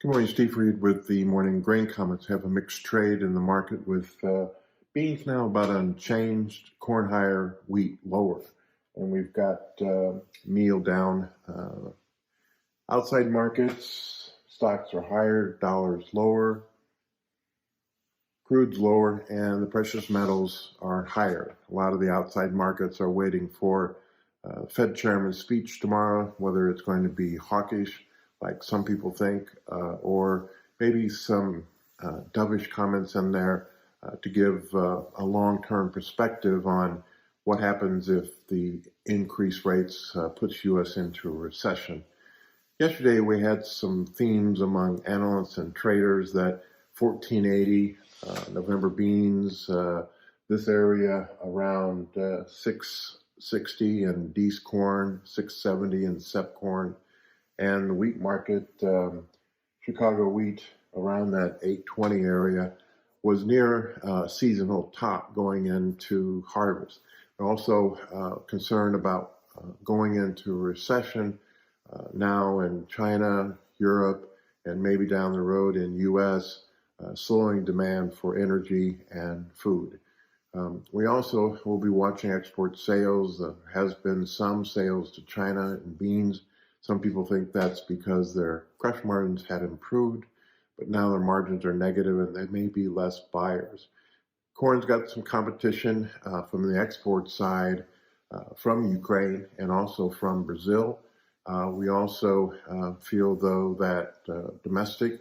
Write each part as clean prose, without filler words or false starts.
Good morning, Steve Reed with the morning grain comments. Have a mixed trade in the market with beans now about unchanged, corn higher, wheat lower. And we've got meal down. Outside markets, stocks are higher, dollars lower, crude's lower, and the precious metals are higher. A lot of the outside markets are waiting for Fed chairman's speech tomorrow, whether it's going to be hawkish, like some people think, or maybe some dovish comments in there to give a long-term perspective on what happens if the increased rates puts U.S. into a recession. Yesterday, we had some themes among analysts and traders that 1480, November beans, this area around 660, and D's corn, 670, and Sep corn. And the wheat market, Chicago wheat, around that 820 area, was near seasonal top going into harvest. Also concerned about going into a recession now in China, Europe, and maybe down the road in U.S., slowing demand for energy and food. We also will be watching export sales. There has been some sales to China in beans. Some people think that's because their crush margins had improved, but now their margins are negative and there may be less buyers. Corn's got some competition from the export side from Ukraine and also from Brazil. We also feel, though, that domestic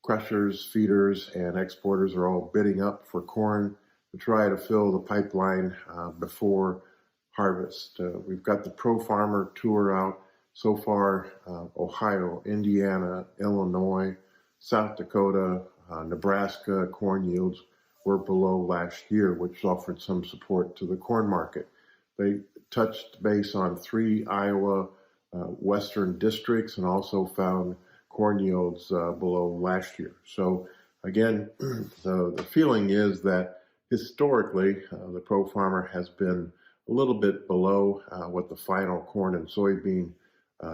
crushers, feeders, and exporters are all bidding up for corn to try to fill the pipeline before harvest. We've got the Pro Farmer Tour out. So far, Ohio, Indiana, Illinois, South Dakota, Nebraska corn yields were below last year, which offered some support to the corn market. They touched base on 3 Iowa western districts and also found corn yields below last year. So again, the feeling is that historically the Pro Farmer has been a little bit below what the final corn and soybean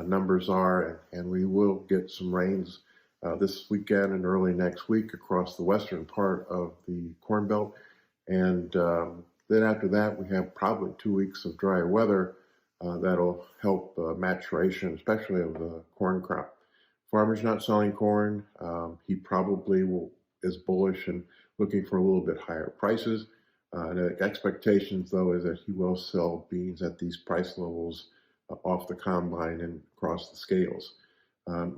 numbers are, and we will get some rains this weekend and early next week across the western part of the Corn Belt. And then after that, we have probably 2 weeks of dry weather that'll help maturation, especially of the corn crop. Farmer's not selling corn. He probably is bullish and looking for a little bit higher prices. The expectations, though, is that he will sell beans at these price levels off the combine and across the scales.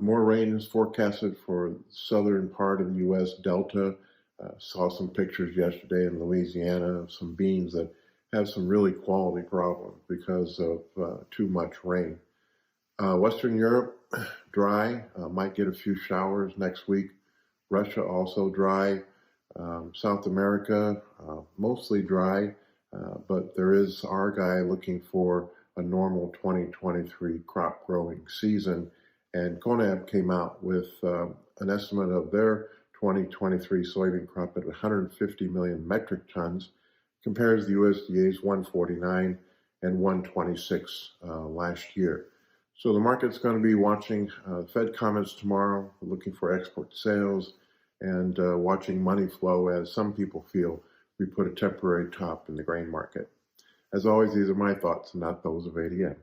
More rain is forecasted for the southern part of the U.S. Delta. Saw some pictures yesterday in Louisiana of some beans that have some really quality problems because of too much rain. Western Europe, dry, might get a few showers next week. Russia also dry. South America, mostly dry, but there is our guy looking for a normal 2023 crop growing season. And CONAB came out with an estimate of their 2023 soybean crop at 150 million metric tons, compares the USDA's 149 and 126 last year. So the market's going to be watching Fed comments tomorrow, looking for export sales, and watching money flow as some people feel we put a temporary top in the grain market. As always, these are my thoughts, not those of ADM.